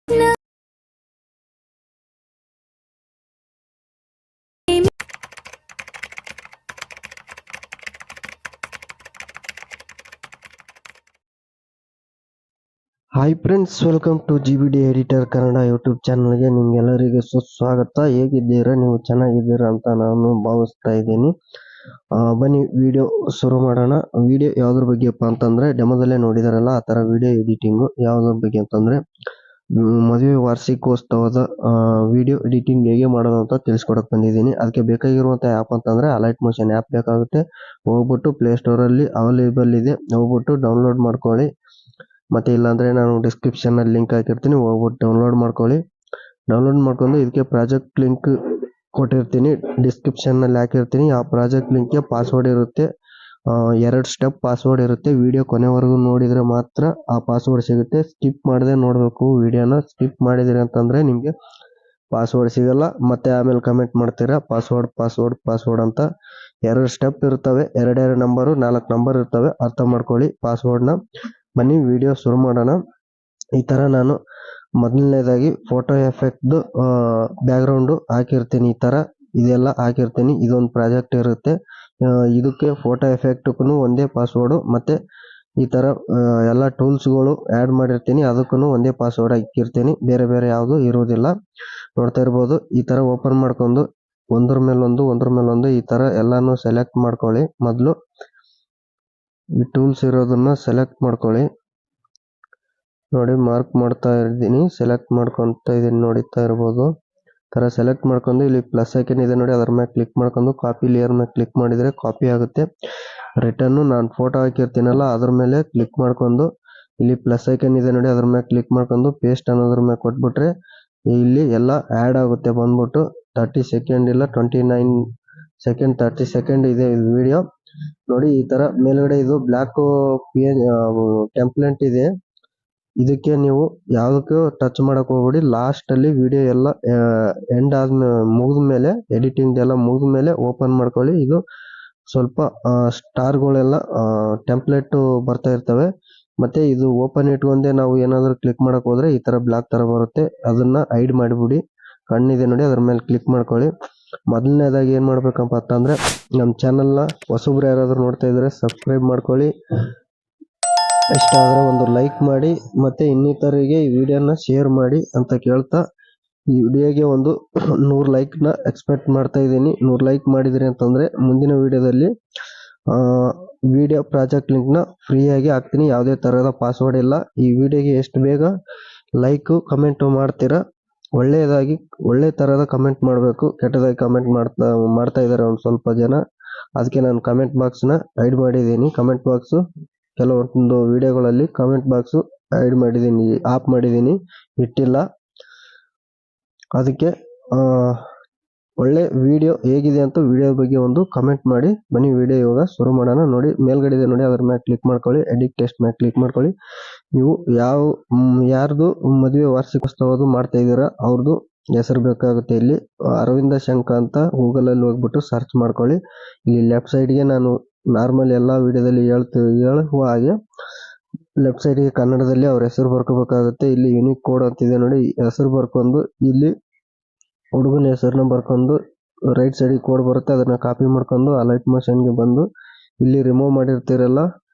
Hi friends, welcome to GBD editor Kannada YouTube ಚಾನಲ್ಗೆ ನಿಮ್ಗೆಲ್ಲರಿಗೂ ಸುಸ್ವಾಗತ. ಹೇಗಿದ್ದೀರಾ? ನೀವು ಚೆನ್ನಾಗಿದ್ದೀರಾ ಅಂತ ನಾನು ಭಾವಿಸ್ತಾ ಇದ್ದೀನಿ. ಬನ್ನಿ ವಿಡಿಯೋ ಶುರು ಮಾಡೋಣ. ವಿಡಿಯೋ ಯಾವ್ದ್ರ ಬಗ್ಗೆಪ್ಪ ಅಂತಂದ್ರೆ, ಡೆಮೋದಲ್ಲೇ ನೋಡಿದಾರಲ್ಲ ಆ ಥರ ವಿಡಿಯೋ ಎಡಿಟಿಂಗು. ಯಾವ್ದ್ರ ಬಗ್ಗೆ ಅಂತಂದ್ರೆ, ಮದುವೆ ವಾರ್ಷಿಕೋತ್ಸವದ ವಿಡಿಯೋ ಎಡಿಟಿಂಗ್ ಹೇಗೆ ಮಾಡೋದು ಅಂತ ತಿಳಿಸ್ಕೊಡಕ್ ಬಂದಿದ್ದೀನಿ. ಅದಕ್ಕೆ ಬೇಕಾಗಿರುವಂಥ ಆ್ಯಪ್ ಅಂತಂದ್ರೆ ಅಲೈಟ್ ಮೋಷನ್ ಆ್ಯಪ್ ಬೇಕಾಗುತ್ತೆ. ಹೋಗ್ಬಿಟ್ಟು ಪ್ಲೇಸ್ಟೋರಲ್ಲಿ ಅವೈಲೇಬಲ್ ಇದೆ, ಹೋಗ್ಬಿಟ್ಟು ಡೌನ್ಲೋಡ್ ಮಾಡ್ಕೊಳ್ಳಿ. ಮತ್ತೆ ಇಲ್ಲಾಂದ್ರೆ ನಾನು ಡಿಸ್ಕ್ರಿಪ್ಷನ್ ಅಲ್ಲಿ ಲಿಂಕ್ ಹಾಕಿರ್ತೀನಿ, ಹೋಗ್ಬಿಟ್ಟು ಡೌನ್ಲೋಡ್ ಮಾಡ್ಕೊಳ್ಳಿ. ಡೌನ್ಲೋಡ್ ಮಾಡ್ಕೊಂಡು ಇದಕ್ಕೆ ಪ್ರಾಜೆಕ್ಟ್ ಲಿಂಕ್ ಕೊಟ್ಟಿರ್ತೀನಿ, ಡಿಸ್ಕ್ರಿಪ್ಷನ್ ನಲ್ಲಿ ಹಾಕಿರ್ತೀನಿ. ಆ ಪ್ರಾಜೆಕ್ಟ್ ಲಿಂಕ್ಗೆ ಪಾಸ್ವರ್ಡ್ ಇರುತ್ತೆ, 2 ಸ್ಟೆಪ್ ಪಾಸ್ವರ್ಡ್ ಇರುತ್ತೆ. ವಿಡಿಯೋ ಕೊನೆವರೆಗೂ ನೋಡಿದ್ರೆ ಮಾತ್ರ ಆ ಪಾಸ್ವರ್ಡ್ ಸಿಗುತ್ತೆ. ಸ್ಕಿಪ್ ಮಾಡದೆ ನೋಡಬೇಕು ವಿಡಿಯೋನ. ಸ್ಕಿಪ್ ಮಾಡಿದಿರಿ ಅಂತಂದ್ರೆ ನಿಮ್ಗೆ ಪಾಸ್ವರ್ಡ್ ಸಿಗಲ್ಲ. ಮತ್ತೆ ಆಮೇಲೆ ಕಮೆಂಟ್ ಮಾಡ್ತೀರಾ ಪಾಸ್ವರ್ಡ್ ಅಂತ. 2 ಸ್ಟೆಪ್ ಇರ್ತವೆ, 2 ನಂಬರು 4 ನಂಬರ್ ಇರ್ತವೆ, ಅರ್ಥ ಮಾಡ್ಕೊಳ್ಳಿ ಪಾಸ್ವರ್ಡ್ನ. ಬನ್ನಿ ವಿಡಿಯೋ ಶುರು ಮಾಡೋಣ. ಈ ತರ ನಾನು ಮೊದಲನೇದಾಗಿ ಫೋಟೋ ಎಫೆಕ್ಟ್ ಬ್ಯಾಕ್ಗ್ರೌಂಡ್ ಹಾಕಿರ್ತೀನಿ. ಈ ತರ ಇದೆಲ್ಲ ಹಾಕಿರ್ತೀನಿ. ಇದೊಂದು ಪ್ರಾಜೆಕ್ಟ್ ಇರುತ್ತೆ. ಇದಕ್ಕೆ ಫೋಟೋ ಎಫೆಕ್ಟ್ಗೂ ಒಂದೇ ಪಾಸ್ವರ್ಡ್, ಮತ್ತೆ ಈ ತರ ಎಲ್ಲ ಟೂಲ್ಸ್ಗಳು ಆ್ಯಡ್ ಮಾಡಿರ್ತೀನಿ, ಅದಕ್ಕೂ ಒಂದೇ ಪಾಸ್ವರ್ಡ್ ಹಾಕಿರ್ತೀನಿ. ಬೇರೆ ಬೇರೆ ಯಾವುದು ಇರುವುದಿಲ್ಲ. ನೋಡ್ತಾ ಇರ್ಬೋದು. ಈ ತರ ಓಪನ್ ಮಾಡ್ಕೊಂಡು ಒಂದ್ರ ಮೇಲೊಂದು ಈ ತರ ಎಲ್ಲಾನು ಸೆಲೆಕ್ಟ್ ಮಾಡ್ಕೊಳ್ಳಿ. ಮೊದಲು ಈ ಟೂಲ್ಸ್ ಇರೋದನ್ನ ಸೆಲೆಕ್ಟ್ ಮಾಡ್ಕೊಳ್ಳಿ. ನೋಡಿ, ಮಾರ್ಕ್ ಮಾಡ್ತಾ ಇದ್ದೀನಿ, ಸೆಲೆಕ್ಟ್ ಮಾಡ್ಕೊತಾ ಇದೀನಿ, ನೋಡ್ತಾ ಇರ್ಬೋದು. ತರ ಸೆಲೆಕ್ಟ್ ಮಾಡ್ಕೊಂಡು ಇಲ್ಲಿ ಪ್ಲಸ್ ಐಕನ್ ಇದೆ ನೋಡಿ, ಅದರ ಮೇಲೆ ಕ್ಲಿಕ್ ಮಾಡ್ಕೊಂಡು ಕಾಪಿ ಲೇಯರ್ ಮೇಲೆ ಕ್ಲಿಕ್ ಮಾಡಿದ್ರೆ ಕಾಪಿ ಆಗುತ್ತೆ. ರಿಟರ್ನ್ ನಾನು ಫೋಟೋ ಹಾಕಿರ್ತೀನಲ್ಲ ಅದ್ರ ಮೇಲೆ ಕ್ಲಿಕ್ ಮಾಡ್ಕೊಂಡು ಇಲ್ಲಿ ಪ್ಲಸ್ ಐಕನ್ ಇದೆ ನೋಡಿ, ಅದ್ರ ಮೇಲೆ ಕ್ಲಿಕ್ ಮಾಡ್ಕೊಂಡು ಪೇಸ್ಟ್ ಅನ್ನೋದ್ರ ಮೇಲೆ ಕೊಟ್ಬಿಟ್ರೆ ಇಲ್ಲಿ ಎಲ್ಲ ಆ್ಯಡ್ ಆಗುತ್ತೆ. ಬಂದ್ಬಿಟ್ಟು 30 ಸೆಕೆಂಡ್ ಇಲ್ಲ 29 ಸೆಕೆಂಡ್ 30 ಸೆಕೆಂಡ್ ಇದೆ ಇದು ವಿಡಿಯೋ. ನೋಡಿ, ಈ ತರ ಮೇಲ್ಗಡೆ ಇದು ಬ್ಲಾಕ್ ಟೆಂಪ್ಲೇಟ್ ಇದೆ. ಇದಕ್ಕೆ ನೀವು ಯಾವುದಕ್ಕೂ ಟಚ್ ಮಾಡಕ್ ಹೋಗ್ಬೇಡಿ. ಲಾಸ್ಟ್ ಅಲ್ಲಿ ವಿಡಿಯೋ ಎಲ್ಲ ಎಂಡ್ ಮುಗಿದ್ಮೇಲೆ, ಎಡಿಟಿಂಗ್ ಎಲ್ಲ ಮುಗಿದ್ಮೇಲೆ ಓಪನ್ ಮಾಡ್ಕೊಳ್ಳಿ. ಇದು ಸ್ವಲ್ಪ ಸ್ಟಾರ್ಗಳೆಲ್ಲ ಟೆಂಪ್ಲೇಟ್ ಬರ್ತಾ ಇರ್ತವೆ. ಮತ್ತೆ ಇದು ಓಪನ್ ಇಟ್ಕೊಂಡೆ ನಾವು ಏನಾದ್ರು ಕ್ಲಿಕ್ ಮಾಡಕ್ ಹೋದ್ರೆ ಈ ತರ ಬ್ಲಾಕ್ ತರ ಬರುತ್ತೆ. ಅದನ್ನ ಹೈಡ್ ಮಾಡಿಬಿಡಿ. ಕಣ್ಣಿದೆ ನೋಡಿ, ಅದ್ರ ಮೇಲೆ ಕ್ಲಿಕ್ ಮಾಡ್ಕೊಳ್ಳಿ. ಮೊದಲನೇದಾಗಿ ಏನ್ ಮಾಡ್ಬೇಕಪ್ಪ ಅಂತಂದ್ರೆ, ನಮ್ಮ ಚಾನಲ್ನ ಹೊಸಬ್ರು ಯಾರಾದ್ರೂ ನೋಡ್ತಾ ಇದ್ರೆ ಸಬ್ಸ್ಕ್ರೈಬ್ ಮಾಡ್ಕೊಳ್ಳಿ. ಇಷ್ಟ ಆದ್ರೆ ಒಂದು ಲೈಕ್ ಮಾಡಿ, ಮತ್ತೆ ಇನ್ನಿತರಿಗೆ ಈ ವಿಡಿಯೋನ ಶೇರ್ ಮಾಡಿ ಅಂತ ಕೇಳ್ತಾ, ಈ ವಿಡಿಯೋಗೆ ಒಂದು 100 ಲೈಕ್ನ ಎಕ್ಸ್ಪೆಕ್ಟ್ ಮಾಡ್ತಾ ಇದ್ದೀನಿ. 100 ಲೈಕ್ ಮಾಡಿದ್ರಿ ಅಂತಂದ್ರೆ ಮುಂದಿನ ವಿಡಿಯೋದಲ್ಲಿ ವಿಡಿಯೋ ಪ್ರಾಜೆಕ್ಟ್ ಲಿಂಕ್ನ ಫ್ರೀಯಾಗಿ ಹಾಕ್ತೀನಿ. ಯಾವುದೇ ತರಹದ ಪಾಸ್ವರ್ಡ್ ಇಲ್ಲ. ಈ ವಿಡಿಯೋಗೆ ಎಷ್ಟು ಬೇಗ ಲೈಕ್ ಕಮೆಂಟ್ ಮಾಡ್ತೀರಾ, ಒಳ್ಳೆ ತರಹದ ಕಮೆಂಟ್ ಮಾಡಬೇಕು. ಕೆಟ್ಟದಾಗಿ ಕಮೆಂಟ್ ಮಾಡ್ತಾ ಇದ್ದಾರೆ ಒಂದು ಸ್ವಲ್ಪ ಜನ. ಅದಕ್ಕೆ ನಾನು ಕಮೆಂಟ್ ಬಾಕ್ಸ್ನ ಹೈಡ್ ಮಾಡಿದ್ದೀನಿ. ಕಮೆಂಟ್ ಬಾಕ್ಸ್ ಕೆಲವೊಂದು ವಿಡಿಯೋಗಳಲ್ಲಿ ಕಮೆಂಟ್ ಬಾಕ್ಸ್ ಹೈಡ್ ಮಾಡಿದ್ದೀನಿ, ಆಫ್ ಮಾಡಿದ್ದೀನಿ, ಇಟ್ಟಿಲ್ಲ. ಅದಕ್ಕೆ ಒಳ್ಳೆ ವಿಡಿಯೋ ಹೇಗಿದೆ ಅಂತ ವಿಡಿಯೋ ಬಗ್ಗೆ ಒಂದು ಕಮೆಂಟ್ ಮಾಡಿ. ಬನ್ನಿ ವಿಡಿಯೋ ಇವಾಗ ಶುರು ಮಾಡೋಣ. ನೋಡಿ, ಮೇಲ್ಗಡೆ ಇದೆ ನೋಡಿ, ಅದ್ರ ಮೇಲೆ ಕ್ಲಿಕ್ ಮಾಡ್ಕೊಳ್ಳಿ. ಎಡಿಟ್ ಟೆಕ್ಸ್ಟ್ ಮೇಲೆ ಕ್ಲಿಕ್ ಮಾಡ್ಕೊಳ್ಳಿ. ನೀವು ಯಾರ್ದು ಮದುವೆ ವಾರ್ಷಿಕೋತ್ಸವದು ಮಾಡ್ತಾ ಇದ್ದೀರಾ ಅವ್ರದ್ದು ಹೆಸರು ಬೇಕಾಗುತ್ತೆ. ಇಲ್ಲಿ ಅರವಿಂದ ಶಂಕ ಅಂತ ಗೂಗಲ್ ಅಲ್ಲಿ ಹೋಗ್ಬಿಟ್ಟು ಸರ್ಚ್ ಮಾಡ್ಕೊಳ್ಳಿ. ಇಲ್ಲಿ ಲೆಫ್ಟ್ ಸೈಡ್ಗೆ ನಾನು ನಾರ್ಮಲ್ ಎಲ್ಲಾ ವಿಡಿಯೋದಲ್ಲಿ ಹೇಳುವ ಹಾಗೆ ಲೆಫ್ಟ್ ಸೈಡ್ಗೆ ಕನ್ನಡದಲ್ಲಿ ಅವ್ರ ಹೆಸರು ಬರ್ಕೋಬೇಕಾಗುತ್ತೆ. ಇಲ್ಲಿ ಯೂನಿಕ್ ಕೋಡ್ ಅಂತಿದೆ ನೋಡಿ, ಹೆಸರು ಬರ್ಕೊಂಡು ಇಲ್ಲಿ ಹುಡುಗನ ಹೆಸರನ್ನ ಬರ್ಕೊಂಡು ರೈಟ್ ಸೈಡ್ ಕೋಡ್ ಬರುತ್ತೆ, ಅದನ್ನ ಕಾಪಿ ಮಾಡ್ಕೊಂಡು ಅಲೈಟ್ ಮೋಷನ್ಗೆ ಬಂದು ಇಲ್ಲಿ ರಿಮೂವ್ ಮಾಡಿರ್ತೀರಲ್ಲ,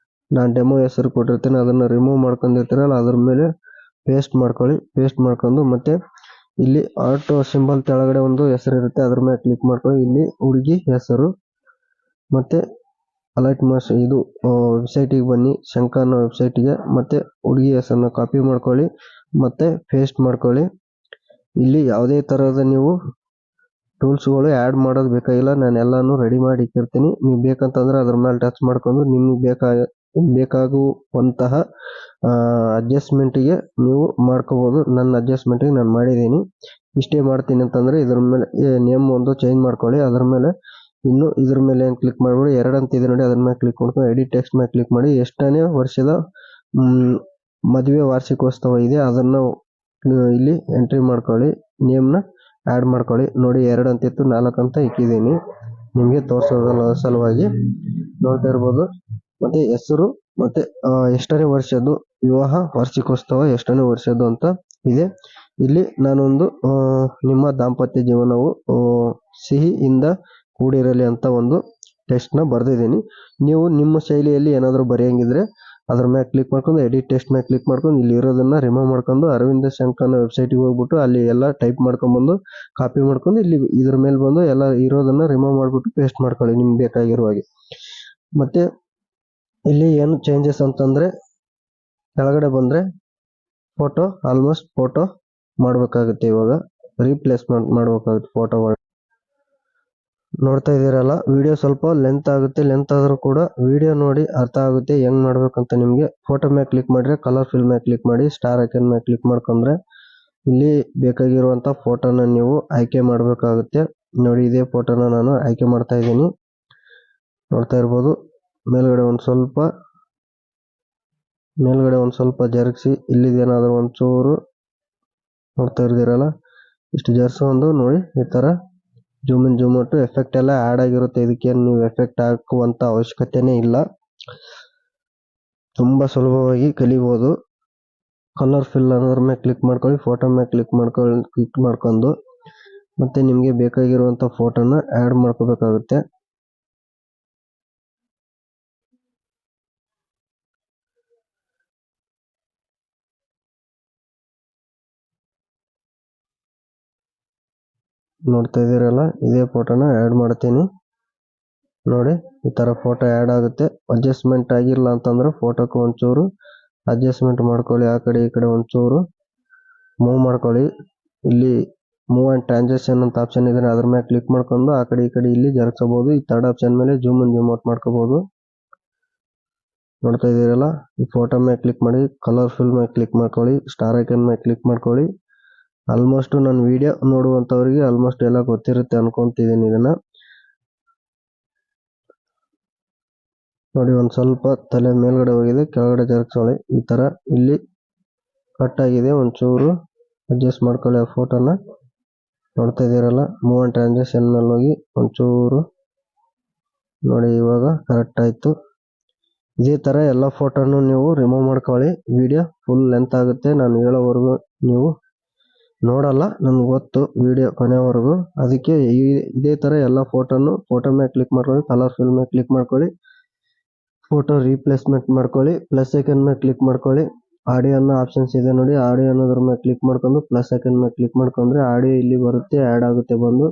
ನಾನು ಡೆಮೋ ಹೆಸರು ಕೊಟ್ಟಿರ್ತೀನಿ, ಅದನ್ನ ರಿಮೂವ್ ಮಾಡ್ಕೊಂಡಿರ್ತೀರಲ್ಲ ಅದ್ರ ಮೇಲೆ ಪೇಸ್ಟ್ ಮಾಡ್ಕೊಳ್ಳಿ. ಪೇಸ್ಟ್ ಮಾಡ್ಕೊಂಡು ಮತ್ತೆ ಇಲ್ಲಿ ಆಟೋ ಸಿಂಬಲ್ ತೆಳಗಡೆ ಒಂದು ಹೆಸರು ಇರುತ್ತೆ, ಅದ್ರ ಮೇಲೆ ಕ್ಲಿಕ್ ಮಾಡ್ಕೊಳ್ಳಿ. ಇಲ್ಲಿ ಹುಡುಗಿ ಹೆಸರು ಮತ್ತೆ ಅಲೈಟ್ ಮೋಷನ್ ಇದು ವೆಬ್ಸೈಟಿಗೆ ಬನ್ನಿ, ಶಂಕ ಅನ್ನೋ ವೆಬ್ಸೈಟ್ಗೆ. ಮತ್ತೆ ಹುಡುಗಿ ಹೆಸರನ್ನ ಕಾಪಿ ಮಾಡ್ಕೊಳ್ಳಿ, ಮತ್ತೆ ಪೇಸ್ಟ್ ಮಾಡ್ಕೊಳ್ಳಿ. ಇಲ್ಲಿ ಯಾವುದೇ ತರಹದ ನೀವು ಟೂಲ್ಸ್ಗಳು ಆ್ಯಡ್ ಮಾಡೋದು ಬೇಕಾಗಿಲ್ಲ, ನಾನು ಎಲ್ಲಾನು ರೆಡಿ ಮಾಡಿ ಇಟ್ಟಿರ್ತೀನಿ. ನೀವು ಬೇಕಂತಂದ್ರೆ ಅದ್ರ ಮೇಲೆ ಟಚ್ ಮಾಡ್ಕೊಂಡು ನಿಮ್ಗೆ ಬೇಕಾಗುವಂತಹ ಅಡ್ಜಸ್ಟ್ಮೆಂಟ್ಗೆ ನೀವು ಮಾಡ್ಕೋಬಹುದು. ನನ್ನ ಅಡ್ಜಸ್ಟ್ಮೆಂಟ್ಗೆ ನಾನು ಮಾಡಿದ್ದೀನಿ. ಇಷ್ಟೇ ಮಾಡ್ತೀನಿ ಅಂತಂದ್ರೆ ಇದ್ರ ಮೇಲೆ ನೇಮ್ ಒಂದು ಚೇಂಜ್ ಮಾಡ್ಕೊಳ್ಳಿ. ಅದ್ರ ಮೇಲೆ ಇನ್ನು ಇದ್ರ ಮೇಲೆ ಏನು ಕ್ಲಿಕ್ ಮಾಡ್ಬಿಡಿ, 2 ಅಂತ ಇದೆ ನೋಡಿ, ಅದ್ರ ಮೇಲೆ ಕ್ಲಿಕ್ ಮಾಡ್ಕೊಂಡು ಎಡಿಟ್ ಟೆಕ್ಸ್ಟ್ ಮೇಲೆ ಕ್ಲಿಕ್ ಮಾಡಿ. ಎಷ್ಟನೇ ವರ್ಷದ ಮದುವೆ ವಾರ್ಷಿಕೋತ್ಸವ ಇದೆ ಅದನ್ನ ಇಲ್ಲಿ ಎಂಟ್ರಿ ಮಾಡ್ಕೊಳ್ಳಿ, ನೇಮ್ನ ಆ್ಯಡ್ ಮಾಡ್ಕೊಳ್ಳಿ. ನೋಡಿ, 2 ಅಂತಿತ್ತು, 4 ಅಂತ ಇಟ್ಟಿದ್ದೀನಿ ನಿಮಗೆ ತೋರಿಸೋದ್ರ ಸಲುವಾಗಿ. ನೋಡ್ತಾ ಇರ್ಬೋದು. ಮತ್ತೆ ಹೆಸರು ಮತ್ತೆ ಎಷ್ಟನೇ ವರ್ಷದ್ದು ವಿವಾಹ ವಾರ್ಷಿಕೋತ್ಸವ ಎಷ್ಟನೇ ವರ್ಷದ್ದು ಅಂತ ಇದೆ. ಇಲ್ಲಿ ನಾನೊಂದು ನಿಮ್ಮ ದಾಂಪತ್ಯ ಜೀವನವು ಸಿಹಿಯಿಂದ ಕೂಡಿರಲಿ ಅಂತ ಒಂದು ಟೆಸ್ಟ್ನ ಬರೆದಿದ್ದೀನಿ. ನೀವು ನಿಮ್ಮ ಶೈಲಿಯಲ್ಲಿ ಏನಾದರೂ ಬರೆಯಂಗಿದ್ರೆ ಅದ್ರ ಮೇಲೆ ಕ್ಲಿಕ್ ಮಾಡ್ಕೊಂಡು ಎಡಿಟ್ ಟೆಸ್ಟ್ ಮೇಲೆ ಕ್ಲಿಕ್ ಮಾಡ್ಕೊಂಡು ಇಲ್ಲಿ ಇರೋದನ್ನ ರಿಮೂವ್ ಮಾಡ್ಕೊಂಡು ಅರವಿಂದ ಶಂಕರ್ನ ವೆಬ್ಸೈಟಿಗೆ ಹೋಗ್ಬಿಟ್ಟು ಅಲ್ಲಿ ಎಲ್ಲ ಟೈಪ್ ಮಾಡ್ಕೊಂಡ್ಬಂದು ಕಾಪಿ ಮಾಡ್ಕೊಂಡು ಇಲ್ಲಿ ಇದ್ರ ಮೇಲೆ ಬಂದು ಎಲ್ಲ ಇರೋದನ್ನ ರಿಮೂವ್ ಮಾಡಿಬಿಟ್ಟು ಪೇಸ್ಟ್ ಮಾಡ್ಕೊಳ್ಳಿ ನಿಮ್ಗೆ ಬೇಕಾಗಿರೋ ಹಾಗೆ. ಮತ್ತೆ ಇಲ್ಲಿ ಏನು ಚೇಂಜಸ್ ಅಂತಂದ್ರೆ ಕೆಳಗಡೆ ಬಂದ್ರೆ ಫೋಟೋ ಆಲ್ಮೋಸ್ಟ್ ಫೋಟೋ ಮಾಡಬೇಕಾಗುತ್ತೆ. ಇವಾಗ ರೀಪ್ಲೇಸ್ಮೆಂಟ್ ಮಾಡಬೇಕಾಗುತ್ತೆ ಫೋಟೋಗಳು. ನೋಡ್ತಾ ಇದ್ದೀರಲ್ಲ, ವಿಡಿಯೋ ಸ್ವಲ್ಪ ಲೆಂತ್ ಆಗುತ್ತೆ. ಲೆಂತ್ ಆದರೂ ಕೂಡ ವಿಡಿಯೋ ನೋಡಿ ಅರ್ಥ ಆಗುತ್ತೆ ಹೆಂಗ್ ಮಾಡ್ಬೇಕಂತ ನಿಮಗೆ. ಫೋಟೋ ಮೇಲೆ ಕ್ಲಿಕ್ ಮಾಡಿದ್ರೆ ಕಲರ್ ಫಿಲ್ ಮೇಲೆ ಕ್ಲಿಕ್ ಮಾಡಿ ಸ್ಟಾರ್ ಐಕನ್ ಮೇಲೆ ಕ್ಲಿಕ್ ಮಾಡ್ಕೊಂಡ್ರೆ ಇಲ್ಲಿ ಬೇಕಾಗಿರುವಂತ ಫೋಟೋನ ನೀವು ಆಯ್ಕೆ ಮಾಡಬೇಕಾಗುತ್ತೆ. ನೋಡಿ, ಇದೇ ಫೋಟೋನ ನಾನು ಆಯ್ಕೆ ಮಾಡ್ತಾ ಇದ್ದೀನಿ. ನೋಡ್ತಾ ಇರ್ಬೋದು, ಮೇಲ್ಗಡೆ ಒಂದು ಸ್ವಲ್ಪ ಜರುಗಿಸಿ ಇಲ್ಲಿದೇನಾದ್ರೂ ಒಂಚೂರು ನೋಡ್ತಾ ಇರ್ದಿರಲ್ಲ, ಇಷ್ಟು ಜರ್ಸ್ಕೊಂಡು ನೋಡಿ ಈ ತರ zoom in zoom out effect ಎಲ್ಲ ಆಡ್ ಆಗಿರುತ್ತೆ. ಇದಕ್ಕೆ ನೀವು ಎಫೆಕ್ಟ್ ಹಾಕುವಂತ ಅವಶ್ಯಕತೆನೇ ಇಲ್ಲ, ತುಂಬಾ ಸುಲಭವಾಗಿ ಕಲಿಬಹುದು. ಕಲರ್ ಫಿಲ್ ಅನ್ನೋದ್ರ ಮೇಲೆ ಕ್ಲಿಕ್ ಮಾಡ್ಕೊಳ್ಳಿ, ಫೋಟೋ ಮೇಲೆ ಕ್ಲಿಕ್ ಮಾಡ್ಕೊಂಡು ಮತ್ತೆ ನಿಮ್ಗೆ ಬೇಕಾಗಿರುವಂತ ಫೋಟೋನ ಆಡ್ ಮಾಡ್ಕೋಬೇಕಾಗುತ್ತೆ. ನೋಡ್ತಾ ಇದ್ದೀರಲ್ಲ, ಇದೇ ಫೋಟೋನ ಆಡ್ ಮಾಡ್ತೀನಿ. ನೋಡಿ, ಈ ತರ ಫೋಟೋ ಆಡ್ ಆಗುತ್ತೆ. ಅಡ್ಜಸ್ಟ್ಮೆಂಟ್ ಆಗಿಲ್ಲ ಅಂತಂದ್ರೆ ಫೋಟೋಕ್ಕೆ ಒಂಚೂರು ಅಡ್ಜಸ್ಟ್ಮೆಂಟ್ ಮಾಡ್ಕೊಳ್ಳಿ. ಆ ಕಡೆ ಈ ಕಡೆ ಒಂಚೂರು ಮೂವ್ ಮಾಡ್ಕೊಳ್ಳಿ. ಇಲ್ಲಿ ಮೂವ್ ಅಂಡ್ ಟ್ರಾನ್ಸಾಕ್ಷನ್ ಅಂತ ಆಪ್ಷನ್ ಇದೆ, ಅದ್ರ ಮೇಲೆ ಕ್ಲಿಕ್ ಮಾಡ್ಕೊಂಡು ಆ ಕಡೆ ಈ ಕಡೆ ಇಲ್ಲಿ ಜರುಗಿಸಬಹುದು. ಈ ಥರ್ಡ್ ಆಪ್ಷನ್ ಮೇಲೆ ಜೂಮ್ ಇನ್ ಜೂಮ್ ಔಟ್ ಮಾಡ್ಕೋಬಹುದು. ನೋಡ್ತಾ ಇದ್ದೀರಲ್ಲ, ಈ ಫೋಟೋ ಮೇಲೆ ಕ್ಲಿಕ್ ಮಾಡಿ ಕಲರ್ ಫಿಲ್ ಮೇಲೆ ಕ್ಲಿಕ್ ಮಾಡ್ಕೊಳ್ಳಿ, ಸ್ಟಾರ್ ಐಕನ್ ಮೇಲೆ ಕ್ಲಿಕ್ ಮಾಡ್ಕೊಳ್ಳಿ. ಆಲ್ಮೋಸ್ಟ್ ನನ್ನ ವಿಡಿಯೋ ನೋಡುವಂತವರಿಗೆ ಆಲ್ಮೋಸ್ಟ್ ಎಲ್ಲ ಗೊತ್ತಿರುತ್ತೆ ಅನ್ಕೊಂತಿದ್ದೀನಿ. ಇದನ್ನ ನೋಡಿ, ಒಂದ್ ಸ್ವಲ್ಪ ತಲೆ ಮೇಲ್ಗಡೆ ಹೋಗಿದೆ, ಕೆಳಗಡೆ ಜರುಗಿಸೋಳಿ. ಈ ತರ ಇಲ್ಲಿ ಕಟ್ ಆಗಿದೆ, ಒಂಚೂರು ಅಡ್ಜಸ್ಟ್ ಮಾಡ್ಕೊಳ್ಳಿ ಆ ಫೋಟೋನ. ನೋಡ್ತಾ ಇದ್ದೀರಲ್ಲ, ಮೂವ್ ಅಂಡ್ ಟ್ರಾನ್ಸಾಕ್ಷನ್ ಮೇಲೆ ಹೋಗಿ ಒಂಚೂರು ನೋಡಿ, ಇವಾಗ ಕರೆಕ್ಟ್ ಆಯ್ತು. ಇದೇ ತರ ಎಲ್ಲ ಫೋಟೋನು ನೀವು ರಿಮೂವ್ ಮಾಡ್ಕೊಳ್ಳಿ. ವಿಡಿಯೋ ಫುಲ್ ಲೆಂತ್ ಆಗುತ್ತೆ, ನಾನು ಹೇಳೋವರೆಗೂ ನೀವು ನೋಡಲ್ಲ, ನನ್ಗೆ ಗೊತ್ತು ವಿಡಿಯೋ ಕೊನೆವರೆಗೂ. ಅದಕ್ಕೆ ಇದೇ ತರ ಎಲ್ಲ ಫೋಟೋ ಮೇಲೆ ಕ್ಲಿಕ್ ಮಾಡ್ಕೊಳ್ಳಿ, ಕಲರ್ ಫಿಲ್ ಮೇಲೆ ಕ್ಲಿಕ್ ಮಾಡ್ಕೊಳ್ಳಿ, ಫೋಟೋ ರೀಪ್ಲೇಸ್ಮೆಂಟ್ ಮಾಡ್ಕೊಳ್ಳಿ, ಪ್ಲಸ್ ಐಕನ್ ಮೇಲೆ ಕ್ಲಿಕ್ ಮಾಡ್ಕೊಳ್ಳಿ. ಆಡಿಯೋ ಅನ್ನೋ ಆಪ್ಷನ್ಸ್ ಇದೆ ನೋಡಿ, ಆಡಿಯೋ ಅನ್ನೋದ್ರ ಮೇಲೆ ಕ್ಲಿಕ್ ಮಾಡ್ಕೊಂಡು ಪ್ಲಸ್ ಐಕನ್ ಮೇಲೆ ಕ್ಲಿಕ್ ಮಾಡ್ಕೊಂಡ್ರೆ ಆಡಿಯೋ ಇಲ್ಲಿ ಬರುತ್ತೆ, ಆಡ್ ಆಗುತ್ತೆ. ಬಂದು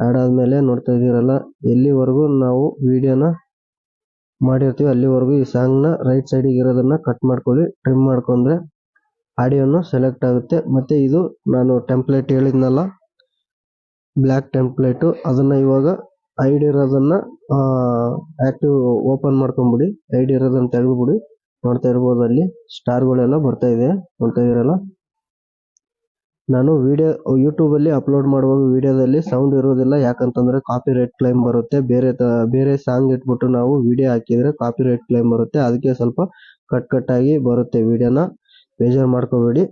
ಆಡ್ ಆದ್ಮೇಲೆ ನೋಡ್ತಾ ಇದ್ದೀರಲ್ಲ, ಎಲ್ಲಿವರೆಗೂ ನಾವು ವಿಡಿಯೋನ ಮಾಡಿರ್ತೀವಿ ಅಲ್ಲಿವರೆಗೂ ಈ ಸಾಂಗ್ ನ ರೈಟ್ ಸೈಡ್ ಇರೋದನ್ನ ಕಟ್ ಮಾಡ್ಕೊಳ್ಳಿ. ಟ್ರಿಮ್ ಮಾಡ್ಕೊಂಡ್ರೆ ಆಡಿಯೋನು ಸೆಲೆಕ್ಟ್ ಆಗುತ್ತೆ. ಮತ್ತೆ ಇದು ನಾನು ಟೆಂಪ್ಲೇಟ್ ಹೇಳಿದ್ನಲ್ಲ, ಬ್ಲ್ಯಾಕ್ ಟೆಂಪ್ಲೇಟ್, ಅದನ್ನ ಇವಾಗ ಐಡಿ ಇರೋದನ್ನ ಆಕ್ಟಿವ್ ಓಪನ್ ಮಾಡ್ಕೊಂಡ್ಬಿಡಿ, ಐಡಿ ಇರೋದನ್ನ ತೆಗೆದ್ಬಿಡಿ. ನೋಡ್ತಾ ಇರ್ಬೋದು, ಅಲ್ಲಿ ಸ್ಟಾರ್ಗಳೆಲ್ಲ ಬರ್ತಾ ಇದೆ. ನೋಡ್ತಾ ಇದ್ದೀರಲ್ಲ, ನಾನು ವಿಡಿಯೋ ಯೂಟ್ಯೂಬ್ ಅಲ್ಲಿ ಅಪ್ಲೋಡ್ ಮಾಡುವಾಗ ವಿಡಿಯೋದಲ್ಲಿ ಸೌಂಡ್ ಇರೋದಿಲ್ಲ, ಯಾಕಂತಂದ್ರೆ ಕಾಪಿ ರೈಟ್ ಕ್ಲೈಮ್ ಬರುತ್ತೆ. ಬೇರೆ ಸಾಂಗ್ ಇಟ್ಬಿಟ್ಟು ನಾವು ವಿಡಿಯೋ ಹಾಕಿದ್ರೆ ಕಾಪಿ ರೈಟ್ ಕ್ಲೈಮ್ ಬರುತ್ತೆ. ಅದಕ್ಕೆ ಸ್ವಲ್ಪ ಕಟ್ ಆಗಿ ಬರುತ್ತೆ ವಿಡಿಯೋನ, ಬೇಜಾರು ಮಾಡ್ಕೋಬೇಡಿ.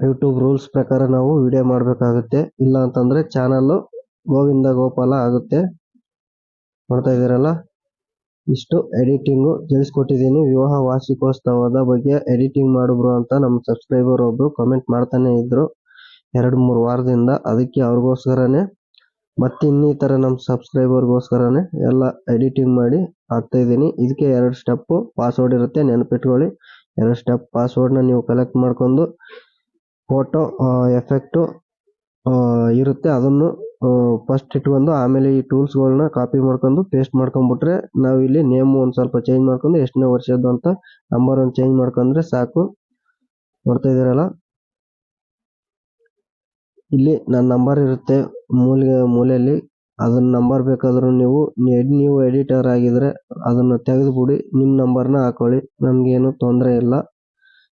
ಯೂಟ್ಯೂಬ್ ರೂಲ್ಸ್ ಪ್ರಕಾರ ನಾವು ವಿಡಿಯೋ ಮಾಡಬೇಕಾಗುತ್ತೆ, ಇಲ್ಲ ಅಂತಂದ್ರೆ ಚಾನಲ್ ಗೋವಿಂದ ಗೋಪಾಲ ಆಗುತ್ತೆ. ನೋಡ್ತಾ ಇದ್ದೀರಲ್ಲ, ಇಷ್ಟು ಎಡಿಟಿಂಗು ತಿಳಿಸ್ಕೊಟ್ಟಿದ್ದೀನಿ. ವಿವಾಹ ವಾರ್ಷಿಕೋತ್ಸವದ ಬಗ್ಗೆ ಎಡಿಟಿಂಗ್ ಮಾಡಿಬ್ರು ಅಂತ ನಮ್ಮ ಸಬ್ಸ್ಕ್ರೈಬರ್ ಒಬ್ರು ಕಮೆಂಟ್ ಮಾಡ್ತಾನೆ ಇದ್ರು 2-3 ವಾರದಿಂದ. ಅದಕ್ಕೆ ಅವ್ರಿಗೋಸ್ಕರನೇ ಮತ್ತೆ ಇನ್ನಿತರ ನಮ್ಮ ಸಬ್ಸ್ಕ್ರೈಬರ್ಗೋಸ್ಕರನೇ ಎಲ್ಲ ಎಡಿಟಿಂಗ್ ಮಾಡಿ ಹಾಕ್ತಾ ಇದ್ದೀನಿ. ಇದಕ್ಕೆ 2 ಸ್ಟೆಪ್ ಪಾಸ್ವರ್ಡ್ ಇರುತ್ತೆ, ನೆನಪಿಟ್ಕೊಳ್ಳಿ. 2 ಸ್ಟೆಪ್ ಪಾಸ್ವರ್ಡ್ನ ನೀವು ಕಲೆಕ್ಟ್ ಮಾಡ್ಕೊಂಡು ಫೋಟೋ ಎಫೆಕ್ಟ್ ಇರುತ್ತೆ, ಅದನ್ನು ಫಸ್ಟ್ ಇಟ್ಕೊಂಡು ಆಮೇಲೆ ಈ ಟೂಲ್ಸ್ಗಳನ್ನ ಕಾಪಿ ಮಾಡ್ಕೊಂಡು ಪೇಸ್ಟ್ ಮಾಡ್ಕೊಂಡ್ಬಿಟ್ರೆ ನಾವು ಇಲ್ಲಿ ನೇಮ್ ಒಂದು ಸ್ವಲ್ಪ ಚೇಂಜ್ ಮಾಡ್ಕೊಂಡು ಎಷ್ಟನೇ ವರ್ಷದ್ದು ಅಂತ ನಂಬರ್ ಒಂದು ಚೇಂಜ್ ಮಾಡ್ಕೊಂಡ್ರೆ ಸಾಕು. ನೋಡ್ತಾ ಇದ್ದೀರಲ್ಲ, ಇಲ್ಲಿ ನನ್ನ ನಂಬರ್ ಇರುತ್ತೆ ಮೂಲೆಯಲ್ಲಿ, ಅದನ್ನ ನಂಬರ್ ಬೇಕಾದ್ರೂ ನೀವು ಎಡಿಟರ್ ಆಗಿದ್ರೆ ಅದನ್ನ ತೆಗೆದುಬಿಡಿ, ನಿಮ್ಮ ನಂಬರ್ನ ಹಾಕೊಳ್ಳಿ, ನಮ್ಗೇನು ತೊಂದರೆ ಇಲ್ಲ.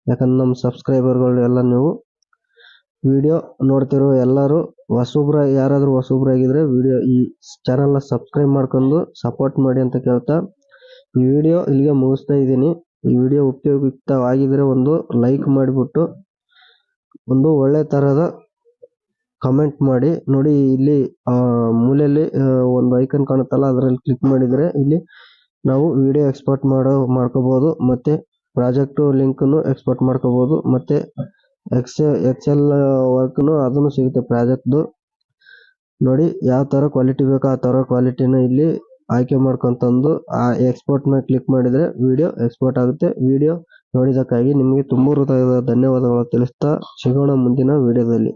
ಯಾಕಂದ್ರೆ ನಮ್ಮ ಸಬ್ಸ್ಕ್ರೈಬರ್ಗಳು ಎಲ್ಲ ನೀವು ವಿಡಿಯೋ ನೋಡ್ತಿರೋ ಎಲ್ಲರೂ ಯಾರಾದ್ರೂ ಹೊಸಬ್ರಾಗಿದ್ರೆ ವಿಡಿಯೋ ಈ ಚಾನಲ್ನ ಸಬ್ಸ್ಕ್ರೈಬ್ ಮಾಡ್ಕೊಂಡು ಸಪೋರ್ಟ್ ಮಾಡಿ ಅಂತ ಕೇಳ್ತಾ ಈ ವಿಡಿಯೋ ಇಲ್ಲಿಗೆ ಮುಗಿಸ್ತಾ ಇದ್ದೀನಿ. ಈ ವಿಡಿಯೋ ಉಪಯುಕ್ತವಾಗಿದ್ರೆ ಒಂದು ಲೈಕ್ ಮಾಡಿಬಿಟ್ಟು ಒಂದು ಒಳ್ಳೆ ತರಹದ ಕಮೆಂಟ್ ಮಾಡಿ. ನೋಡಿ, ಇಲ್ಲಿ ಮೂಲೆಯಲ್ಲಿ ಒಂದು ಐಕನ್ ಕಾಣುತ್ತಲ್ಲ, ಅದರಲ್ಲಿ ಕ್ಲಿಕ್ ಮಾಡಿದ್ರೆ ಇಲ್ಲಿ ನಾವು ವಿಡಿಯೋ ಎಕ್ಸ್ಪೋರ್ಟ್ ಮಾಡ್ಕೋಬಹುದು, ಮತ್ತೆ ಪ್ರಾಜೆಕ್ಟ್ ಲಿಂಕ್ನು ಎಕ್ಸ್ಪೋರ್ಟ್ ಮಾಡ್ಕೋಬಹುದು, ಮತ್ತೆ ಎಕ್ಸೆಲ್ ವರ್ಕ್ನು ಅದನ್ನು ಸಿಗುತ್ತೆ ಪ್ರಾಜೆಕ್ಟ್ದು. ನೋಡಿ ಯಾವ ಥರ ಕ್ವಾಲಿಟಿ ಬೇಕೋ ಆ ಥರ ಕ್ವಾಲಿಟಿನ ಇಲ್ಲಿ ಆಯ್ಕೆ ಮಾಡ್ಕೊಂತಂದು ಆ ಎಕ್ಸ್ಪೋರ್ಟ್ನ ಕ್ಲಿಕ್ ಮಾಡಿದರೆ ವಿಡಿಯೋ ಎಕ್ಸ್ಪೋರ್ಟ್ ಆಗುತ್ತೆ. ವಿಡಿಯೋ ನೋಡಿದ್ದಕ್ಕಾಗಿ ನಿಮಗೆ ತುಂಬ ಹೃದಯದ ಧನ್ಯವಾದಗಳು ತಿಳಿಸ್ತಾ ಸಿಗೋಣ ಮುಂದಿನ ವಿಡಿಯೋದಲ್ಲಿ.